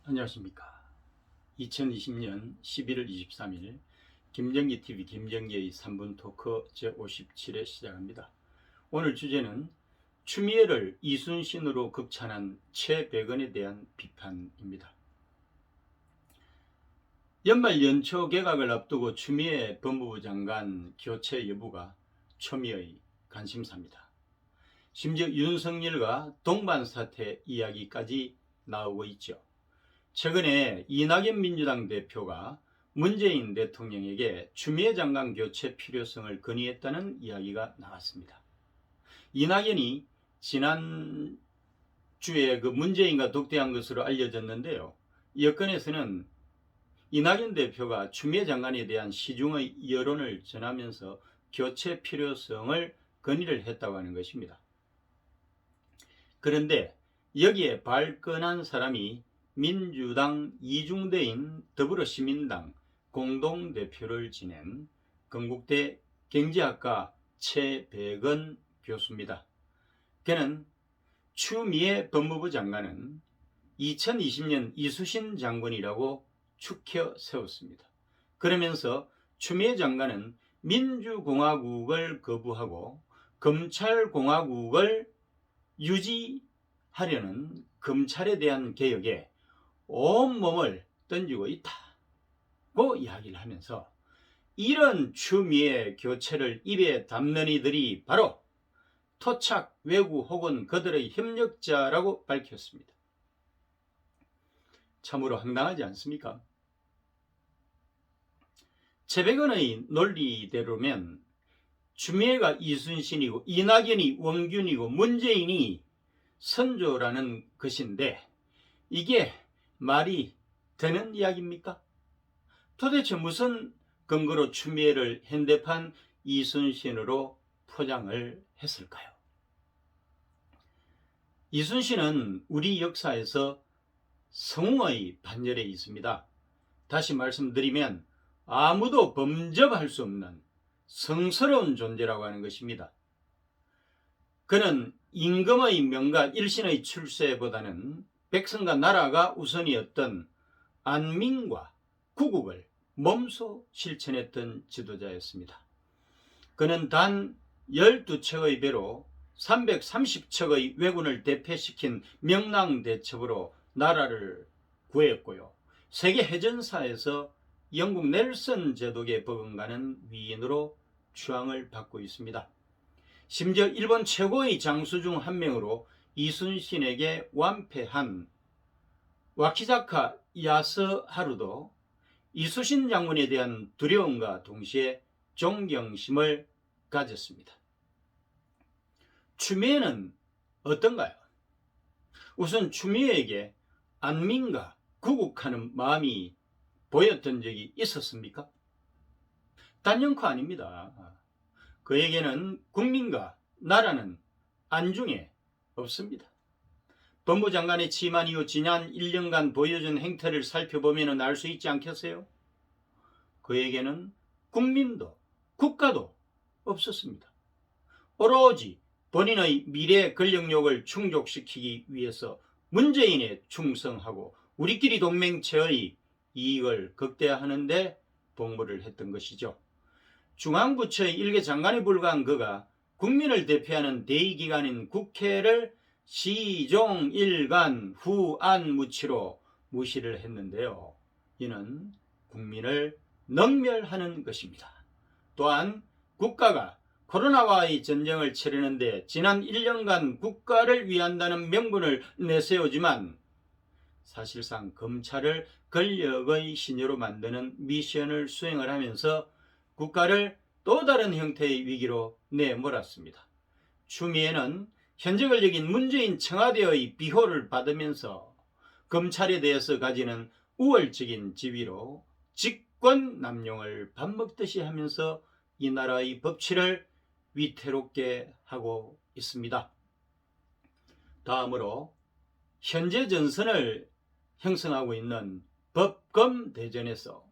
안녕하십니까. 2020년 11월 23일 김정기TV 김정기의 3분 토크 제57회 시작합니다. 오늘 주제는 추미애를 이순신으로 극찬한 최백은에 대한 비판입니다. 연말 연초 개각을 앞두고 추미애 법무부 장관 교체 여부가 초미의 관심사입니다. 심지어 윤석열과 동반 사태 이야기까지 나오고 있죠. 최근에 이낙연 민주당 대표가 문재인 대통령에게 추미애 장관 교체 필요성을 건의했다는 이야기가 나왔습니다. 이낙연이 지난주에 문재인과 독대한 것으로 알려졌는데요. 여권에서는 이낙연 대표가 추미애 장관에 대한 시중의 여론을 전하면서 교체 필요성을 건의를 했다고 하는 것입니다. 그런데 여기에 발끈한 사람이 민주당 이중대인 더불어시민당 공동대표를 지낸 건국대 경제학과 최백은 교수입니다. 그는 추미애 법무부 장관은 2020년 이수신 장관이라고 추켜 세웠습니다. 그러면서 추미애 장관은 민주공화국을 거부하고 검찰공화국을 유지하려는 검찰에 대한 개혁에 온몸을 던지고 있다고 이야기를 하면서 이런 추미애 교체를 입에 담는 이들이 바로 토착 외구 혹은 그들의 협력자라고 밝혔습니다. 참으로 황당하지 않습니까? 최백은의 논리대로면 추미애가 이순신이고 이낙연이 원균이고 문재인이 선조라는 것인데 이게 말이 되는 이야기입니까? 도대체 무슨 근거로 추미애를 현대판 이순신으로 포장을 했을까요? 이순신은 우리 역사에서 성웅의 반열에 있습니다. 다시 말씀드리면 아무도 범접할 수 없는 성스러운 존재라고 하는 것입니다. 그는 임금의 명과 일신의 출세보다는 백성과 나라가 우선이었던 안민과 구국을 몸소 실천했던 지도자였습니다. 그는 단 12척의 배로 330척의 왜군을 대패시킨 명랑대첩으로 나라를 구했고요. 세계 해전사에서 영국 넬슨 제독에 버금가는 위인으로 추앙을 받고 있습니다. 심지어 일본 최고의 장수 중 한 명으로 이순신에게 완패한 와키자카 야스하루도 이순신 장군에 대한 두려움과 동시에 존경심을 가졌습니다. 추미애는 어떤가요? 우선 추미애에게 안민과 구국하는 마음이 보였던 적이 있었습니까? 단연코 아닙니다. 그에게는 국민과 나라는 안중에 없습니다. 법무장관에 취임한 이후 지난 1년간 보여준 행태를 살펴보면 알 수 있지 않겠어요? 그에게는 국민도 국가도 없었습니다. 오로지 본인의 미래 권력욕을 충족시키기 위해서 문재인에 충성하고 우리끼리 동맹체의 이익을 극대화하는 데 복무를 했던 것이죠. 중앙부처의 일개 장관에 불과한 그가 국민을 대표하는 대의기관인 국회를 시종일관 후안무치로 무시를 했는데요. 이는 국민을 능멸하는 것입니다. 또한 국가가 코로나와의 전쟁을 치르는데 지난 1년간 국가를 위한다는 명분을 내세우지만 사실상 검찰을 권력의 신여로 만드는 미션을 수행을 하면서 국가를 또 다른 형태의 위기로 내몰았습니다. 추미애는 현재 권력인 문재인 청와대의 비호를 받으면서 검찰에 대해서 가지는 우월적인 지위로 직권 남용을 밥 먹듯이 하면서 이 나라의 법치를 위태롭게 하고 있습니다. 다음으로 현재 전선을 형성하고 있는 법검대전에서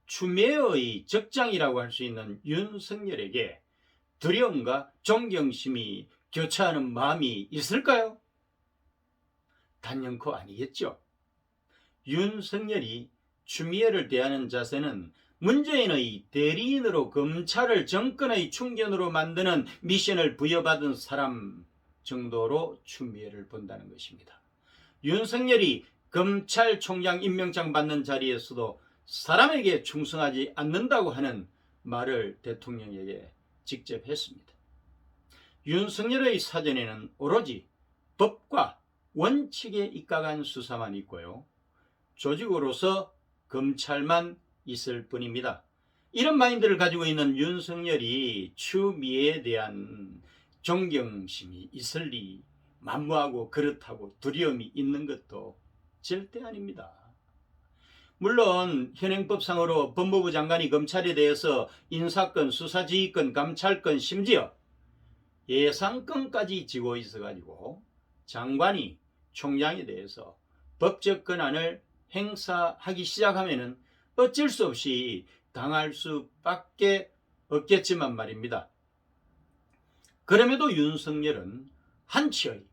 추미애의 적장이라고 할 수 있는 윤석열에게 두려움과 존경심이 교차하는 마음이 있을까요? 단연코 아니겠죠. 윤석열이 추미애를 대하는 자세는 문재인의 대리인으로 검찰을 정권의 충견으로 만드는 미션을 부여받은 사람 정도로 추미애를 본다는 것입니다. 윤석열이 검찰총장 임명장 받는 자리에서도 사람에게 충성하지 않는다고 하는 말을 대통령에게 직접 했습니다. 윤석열의 사전에는 오로지 법과 원칙에 입각한 수사만 있고요. 조직으로서 검찰만 있을 뿐입니다. 이런 마인드를 가지고 있는 윤석열이 추미애에 대한 존경심이 있을 리 만무하고 그렇다고 두려움이 있는 것도 절대 아닙니다. 물론 현행법상으로 법무부 장관이 검찰에 대해서 인사권, 수사지휘권, 감찰권, 심지어 예산권까지 지고 있어가지고 장관이 총장에 대해서 법적 권한을 행사하기 시작하면 어쩔 수 없이 당할 수밖에 없겠지만 말입니다. 그럼에도 윤석열은 한치의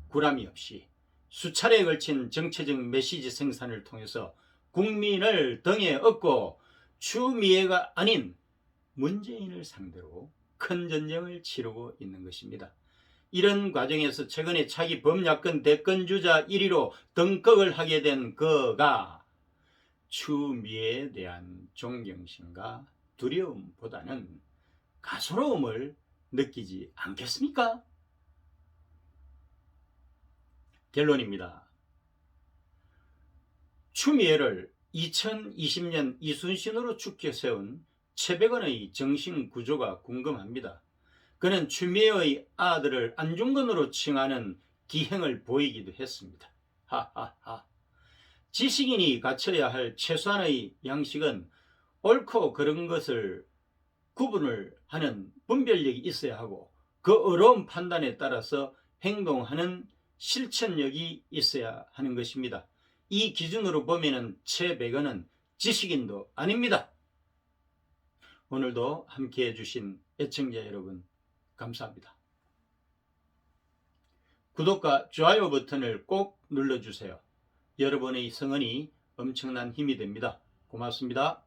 구람이 없이 수차례에 걸친 정치적 메시지 생산을 통해서 국민을 등에 업고 추미애가 아닌 문재인을 상대로 큰 전쟁을 치르고 있는 것입니다. 이런 과정에서 최근에 차기 범야권 대권주자 1위로 등극을 하게 된 그가 추미애에 대한 존경심과 두려움보다는 가소로움을 느끼지 않겠습니까? 결론입니다. 추미애를 2020년 이순신으로 축켜 세운 최백원의 정신구조가 궁금합니다. 그는 추미애의 아들을 안중근으로 칭하는 기행을 보이기도 했습니다. 하하하. 지식인이 갖춰야 할 최소한의 양식은 옳고 그른 것을 구분을 하는 분별력이 있어야 하고 그 어려운 판단에 따라서 행동하는 실천력이 있어야 하는 것입니다. 이 기준으로 보면 최백원은 지식인도 아닙니다. 오늘도 함께해 주신 애청자 여러분 감사합니다. 구독과 좋아요 버튼을 꼭 눌러주세요. 여러분의 성원이 엄청난 힘이 됩니다. 고맙습니다.